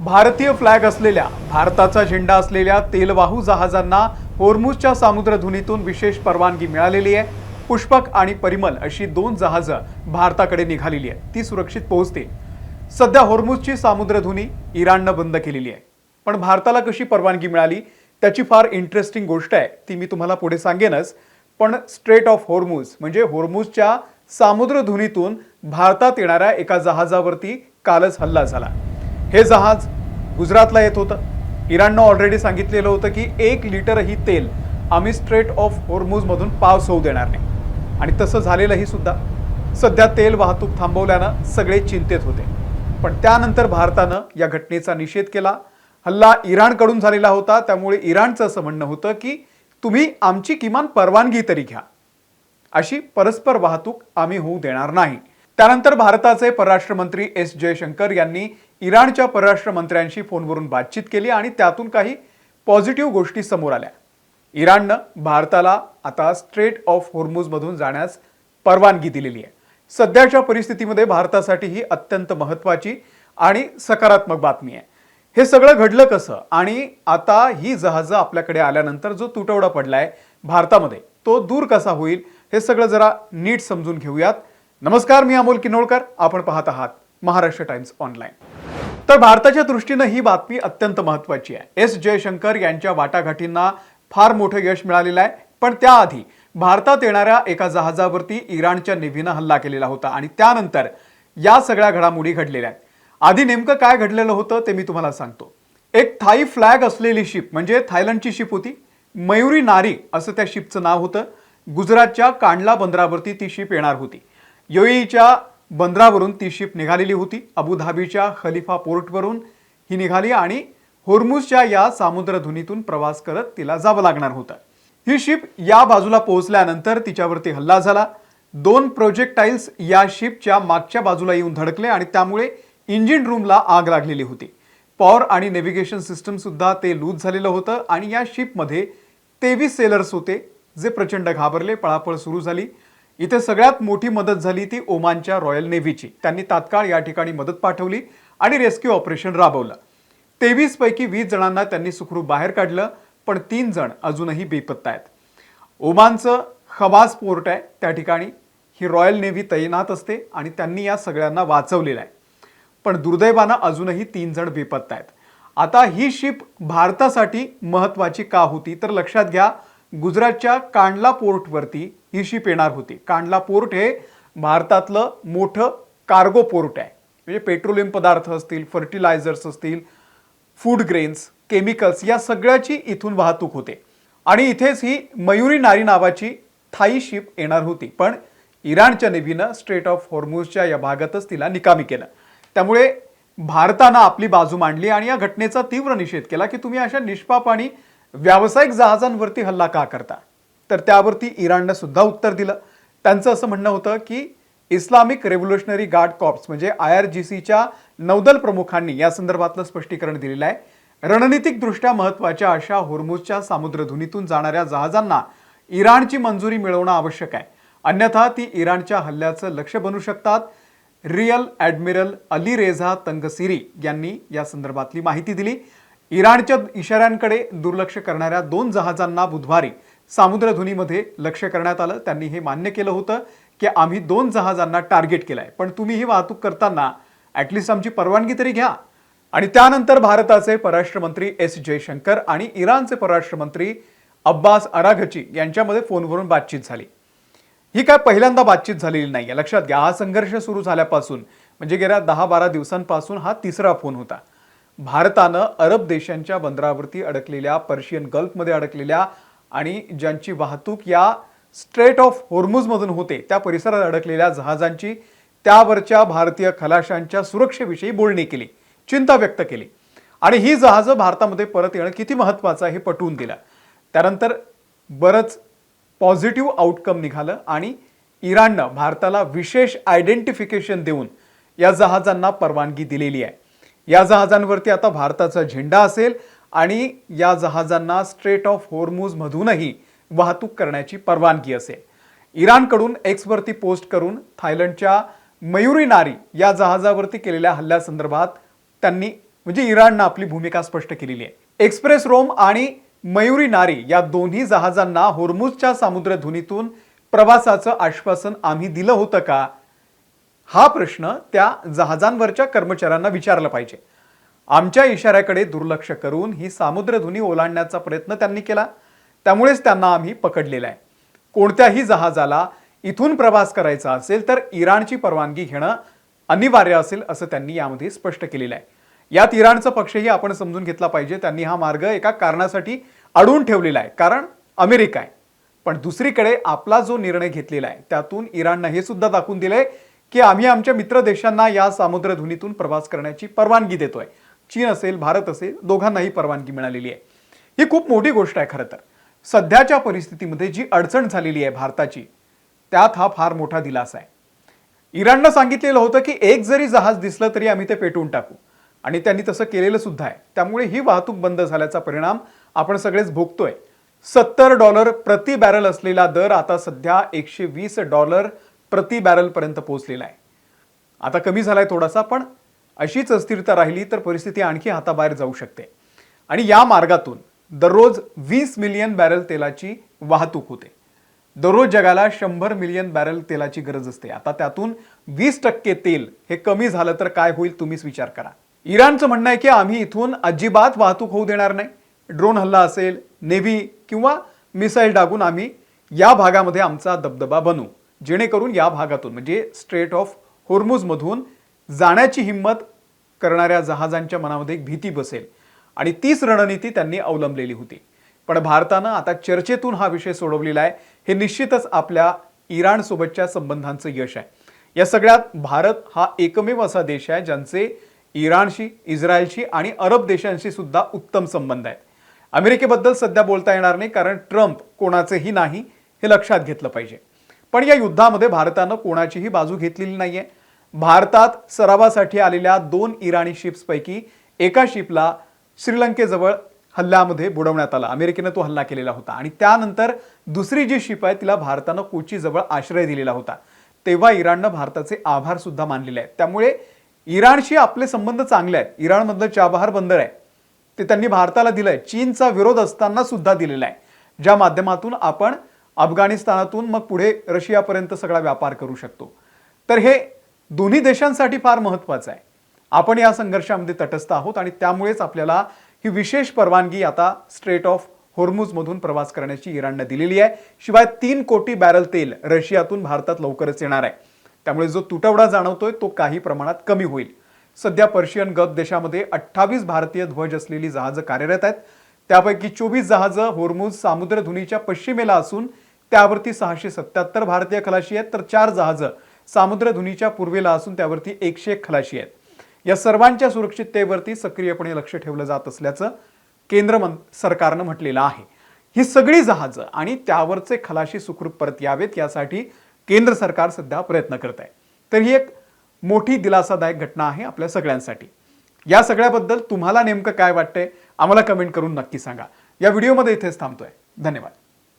भारतीय फ्लॅग असलेल्या भारताचा झेंडा असलेल्या तेलवाहू जहाजांना होर्मुझच्या सामुद्रधुनीतून विशेष परवानगी मिळालेली आहे। पुष्पक आणि परिमल अशी दोन जहाजं भारताकडे निघालेली आहेत, ती सुरक्षित पोहोचतील। सध्या होर्मुझची सामुद्रधुनी इराणनं बंद केलेली आहे, पण भारताला कशी परवानगी मिळाली त्याची फार इंटरेस्टिंग गोष्ट आहे, ती मी तुम्हाला पुढे सांगेनच। पण स्ट्रेट ऑफ होर्मुझ म्हणजे होर्मुझच्या सामुद्रधुनीतून भारतात येणाऱ्या एका जहाजावरती कालच हल्ला झाला। हे जहाज गुजरातला येत होतं। इराणनं ऑलरेडी सांगितलेलं होतं की 1 लिटरही तेल आम्ही स्ट्रेट ऑफ होर्मुझ मधून पास होऊ देणार नाही, आणि तसं झालेलंही सुद्धा। सध्या तेल वाहतूक थांबवल्यानं सगळे चिंतेत होते, पण त्यानंतर भारतानं या घटनेचा निषेध केला। हल्ला इराणकडून झालेला होता, त्यामुळे इराणचं असं म्हणणं होतं की तुम्ही आमची किमान परवानगी तरी घ्या, अशी परस्पर वाहतूक आम्ही होऊ देणार नाही। त्यानंतर भारताचे परराष्ट्र मंत्री एस जयशंकर यांनी इराणच्या परराष्ट्र मंत्र्यांशी फोनवरून बातचीत केली आणि त्यातून काही पॉझिटिव्ह गोष्टी समोर आल्या। इराणनं भारताला आता स्ट्रेट ऑफ होर्मुझ मधून जाण्यास परवानगी दिलेली आहे। सध्याच्या परिस्थितीमध्ये भारतासाठी ही अत्यंत महत्त्वाची आणि सकारात्मक बातमी आहे। हे सगळं घडलं कसं आणि आता ही जहाजं आपल्याकडे आल्यानंतर जो तुटवडा पडलाय भारतामध्ये तो दूर कसा होईल, हे सगळं जरा नीट समजून घेऊयात। नमस्कार, मी अमोल किनोळकर, आपण पाहत आहात महाराष्ट्र टाइम्स ऑनलाइन। तर भारताच्या दृष्टीने ही बातमी अत्यंत महत्त्वाची आहे। एस जयशंकर यांच्या वाटाघाटींना फार मोठं यश मिळालेलं आहे, पण त्याआधी भारतात येणाऱ्या एका जहाजावरती इराणच्या नेव्हीनं हल्ला केलेला होता आणि त्यानंतर या सगळ्या घडामोडी घडलेल्या आहेत। आधी नेमकं काय घडलेलं होतं ते मी तुम्हाला सांगतो। एक थाई फ्लॅग असलेली शिप म्हणजे थायलंडची शिप होती, मयुरी नारी असं त्या शिपचं नाव होतं। गुजरातच्या कांडला बंदरावरती ती शिप येणार होती। युएईच्या बंदरावरून ती शिप निघालेली होती। अबुधाबीच्या खलिफा पोर्टवरून ही निघाली आणि होर्मुझच्या या सामुद्रधुनीतून प्रवास करत तिला जावं लागणार होतं। ही शिप या बाजूला पोहोचल्यानंतर तिच्यावरती हल्ला झाला। 2 प्रोजेक्टाइल्स या शिपच्या मागच्या बाजूला येऊन धडकले आणि त्यामुळे इंजिन रूमला आग लागलेली होती। पॉवर आणि नेव्हिगेशन सिस्टम सुद्धा ते लूज झालेलं होतं आणि या शिपमध्ये 23 सेलर्स होते, जे प्रचंड घाबरले। पळापळ सुरू झाली। इथे सगळ्यात मोठी मदत झाली ती ओमानच्या रॉयल नेव्हीची। त्यांनी तात्काळ या ठिकाणी मदत पाठवली आणि रेस्क्यू ऑपरेशन राबवलं। 23 पैकी 20 जणांना त्यांनी सुखरूप बाहेर काढलं, पण 3 जण अजूनही बेपत्ता आहेत। ओमानचं खबास पोर्ट आहे, त्या ठिकाणी ही रॉयल नेव्ही तैनात असते आणि त्यांनी या सगळ्यांना वाचवलेलं आहे, पण दुर्दैवानं अजूनही 3 जण बेपत्ता आहेत। आता ही शिप भारतासाठी महत्त्वाची का होती, तर लक्षात घ्या, गुजरातच्या कांडला पोर्टवरती ही शिप येणार होती। कांडला पोर्ट हे भारतातलं मोठं कार्गो पोर्ट आहे, म्हणजे पेट्रोलियम पदार्थ असतील, फर्टिलायझर्स असतील, फूड ग्रेन्स, केमिकल्स या सगळ्याची इथून वाहतूक होते। आणि इथेच ही मयुरी नारी नावाची थाई शिप येणार होती, पण इराणच्या नेव्हीनं स्ट्रेट ऑफ होर्मुझच्या या भागातच तिला निकामी केलं। त्यामुळे भारतानं आपली बाजू मांडली आणि या घटनेचा तीव्र निषेध केला की तुम्ही अशा निष्पाप आणि व्यावसायिक जहाजांवरती हल्ला का करता। तर त्यावरती इराणनं सुद्धा उत्तर दिलं। त्यांचं असं म्हणणं होतं की इस्लामिक रेव्होल्युशनरी गार्ड कॉर्प्स म्हणजे IRGCच्या नौदल प्रमुखांनी या संदर्भातलं स्पष्टीकरण दिलेलं आहे। रणनीतिकदृष्ट्या महत्त्वाच्या अशा होर्मुझच्या सामुद्रधुनीतून जाणाऱ्या जहाजांना इराणची मंजुरी मिळवणं आवश्यक आहे, अन्यथा ती इराणच्या हल्ल्याचं लक्ष्य बनू शकतात। रियल ॲडमिरल अली रेझा तंगसिरी यांनी या संदर्भातली माहिती दिली। इराणच्या इशाऱ्यांकडे दुर्लक्ष करणाऱ्या 2 जहाजांना बुधवारी सामुद्रधुनीमध्ये लक्ष्य करण्यात आलं। त्यांनी हे मान्य केलं होतं की आम्ही 2 जहाजांना टार्गेट केलंय, पण तुम्ही ही वाहतूक करताना ॲटलिस्ट आमची परवानगी तरी घ्या। आणि त्यानंतर भारताचे परराष्ट्र मंत्री एस जयशंकर आणि इराणचे परराष्ट्र मंत्री अब्बास अराघची यांच्यामध्ये फोनवरून बातचीत झाली। ही काय पहिल्यांदा बातचीत झालेली नाहीये, लक्षात घ्या। हा संघर्ष सुरू झाल्यापासून म्हणजे गेल्या 10-12 दिवसांपासून हा तिसरा फोन होता। भारतानं अरब देशांच्या बंदरावरती अडकलेल्या, पर्शियन गल्फमध्ये अडकलेल्या आणि ज्यांची वाहतूक या स्ट्रेट ऑफ होर्मुझ मधून होते त्या परिसरात अडकलेल्या जहाजांची, त्यावरच्या भारतीय खलाशांच्या सुरक्षेविषयी बोलणी केली, चिंता व्यक्त केली आणि ही जहाजं भारतामध्ये परत येणं किती महत्त्वाचं आहे हे पटवून दिलं। त्यानंतर बरंच पॉझिटिव्ह आउटकम निघालं आणि इराणनं भारताला विशेष आयडेंटिफिकेशन देऊन या जहाजांना परवानगी दिलेली आहे। या जहाजांवरती आता भारताचा झेंडा असेल आणि या जहाजांना स्ट्रेट ऑफ होर्मुझ मधूनही वाहतूक करण्याची परवानगी असेल। इराणकडून एक्सवरती पोस्ट करून थायलंडच्या मयुरी नारी या जहाजावरती केलेल्या हल्ल्यासंदर्भात त्यांनी म्हणजे इराणनं आपली भूमिका स्पष्ट केलेली आहे। एक्सप्रेस रोम आणि मयुरी नारी या दोन्ही जहाजांना होर्मुझच्या सामुद्रधुनीतून प्रवासाचं आश्वासन आम्ही दिलं होतं का, हा प्रश्न त्या जहाजांवरच्या कर्मचाऱ्यांना विचारला पाहिजे। आमच्या इशाऱ्याकडे दुर्लक्ष करून ही सामुद्रधुनी ओलांडण्याचा प्रयत्न त्यांनी केला, त्यामुळेच त्यांना आम्ही पकडलेलं आहे। कोणत्याही जहाजाला इथून प्रवास करायचा असेल तर इराणची परवानगी घेणं अनिवार्य असेल असं त्यांनी यामध्ये स्पष्ट केलेलं आहे। यात इराणचा पक्षही आपण समजून घेतला पाहिजे। त्यांनी हा मार्ग एका कारणासाठी अडवून ठेवलेला आहे, कारण अमेरिका आहे। पण दुसरीकडे आपला जो निर्णय घेतलेला आहे त्यातून इराणनं हे सुद्धा दाखवून दिलंय की आम्ही आमच्या मित्र देशांना या सामुद्रधुनीतून प्रवास करण्याची परवानगी देतोय। चीन असेल, भारत असेल, दोघांनाही परवानगी मिळालेली आहे। ही खूप मोठी गोष्ट आहे खरं तर। सध्याच्या परिस्थितीमध्ये जी अडचण झालेली आहे भारताची, त्यात हा फार मोठा दिलासा आहे। इराणनं सांगितलेलं होतं की एक जरी जहाज दिसलं तरी आम्ही ते पेटवून टाकू, आणि त्यांनी तसं केलेलं सुद्धा आहे। त्यामुळे ही वाहतूक बंद झाल्याचा परिणाम आपण सगळेच भोगतोय। $70 प्रति बॅरल असलेला दर आता सध्या $120 प्रति बॅरल पर्यंत पोहोचलेला आहे। आता कमी झालाय थोडासा, पण अशीच अस्थिरता राहिली तर परिस्थिती आणखी हाताबाहेर जाऊ शकते। आणि या मार्गातून दररोज 20 मिलियन बॅरल तेलाची वाहतूक होते। दररोज जगाला 100 मिलियन बॅरल तेलाची गरज असते। आता त्यातून 20% तेल हे कमी झालं तर काय होईल तुम्हीच विचार करा। इराणचं म्हणणं आहे की आम्ही इथून अजिबात वाहतूक होऊ देणार नाही। ड्रोन हल्ला असेल, नेव्ही किंवा मिसाईल डागून आम्ही या भागामध्ये आमचा दबदबा बनवू, जेणेकरून या भागातून म्हणजे स्ट्रेट ऑफ होर्मुझ मधून जाण्याची हिम्मत करणाऱ्या जहाजांच्या मनामध्ये एक भीती बसेल, आणि तीच रणनीती त्यांनी अवलंबलेली होती। पण भारतानं आता चर्चेतून हा विषय सोडवलेला आहे। हे निश्चितच आपल्या इराण सोबतच्या संबंधांचं यश आहे। या सगळ्यात भारत हा एकमेव असा देश आहे ज्यांचे इराणशी, इस्रायलशी आणि अरब देशांशी सुद्धा उत्तम संबंध आहेत। अमेरिकेबद्दल सध्या बोलता येणार नाही, कारण ट्रम्प कोणाचेही नाही हे लक्षात घेतलं पाहिजे। पण या युद्धामध्ये भारतानं कोणाचीही बाजू घेतलेली नाहीये। भारतात सरावासाठी आलेल्या 2 इराणी शिप्स पैकी एका शिपला श्रीलंकेजवळ हल्ल्यामध्ये बुडवण्यात आलं। अमेरिकेने तो हल्ला केलेला होता, आणि त्यानंतर दुसरी जी शिप आहे तिला भारतानं कोचीजवळ आश्रय दिलेला होता। तेव्हा इराणनं भारताचे आभार सुद्धा मानलेले आहेत। त्यामुळे इराणशी आपले संबंध चांगले आहेत। इराणमधलं चाबहार बंदर आहे ते त्यांनी भारताला दिलंय। चीनचा विरोध असताना सुद्धा दिलेला आहे, ज्या माध्यमातून आपण अफगाणिस्तानातून मग पुढे रशियापर्यंत सगळा व्यापार करू शकतो। तर हे दोन्ही देशांसाठी फार महत्त्वाचं आहे। आपण या संघर्षामध्ये तटस्थ आहोत, आणि त्यामुळेच आपल्याला ही विशेष परवानगी आता स्ट्रेट ऑफ होर्मुझ मधून प्रवास करण्याची इराणने दिलेली आहे। शिवाय 3 कोटी बॅरल तेल रशियातून भारतात लवकरच येणार आहे। त्यामुळे जो तुटवडा जाणवतोय तो काही प्रमाणात कमी होईल। सध्या पर्शियन गल्फ देशामध्ये 28 भारतीय ध्वज असलेली जहाजं कार्यरत आहेत। त्यापैकी 24 जहाजं होर्मुझ सामुद्रधुनीच्या पश्चिमेला असून त्यावरती 677 भारतीय खलाशी आहेत, तर 4 जहाजं सामुद्रधुनीच्या पूर्वेला असून त्यावरती 101 खलाशी आहेत। या सर्वांच्या सुरक्षिततेवरती सक्रियपणे लक्ष ठेवलं जात असल्याचं केंद्र सरकारनं म्हटलेलं आहे। ही सगळी जहाजं आणि त्यावरचे खलाशी सुखरूप परत यावेत यासाठी केंद्र सरकार सध्या प्रयत्न करत आहे। तर ही एक मोठी दिलासादायक घटना आहे आपल्या सगळ्यांसाठी। या सगळ्याबद्दल तुम्हाला नेमकं काय वाटतंय आम्हाला कमेंट करून नक्की सांगा। या व्हिडिओमध्ये इथेच थांबतोय। धन्यवाद।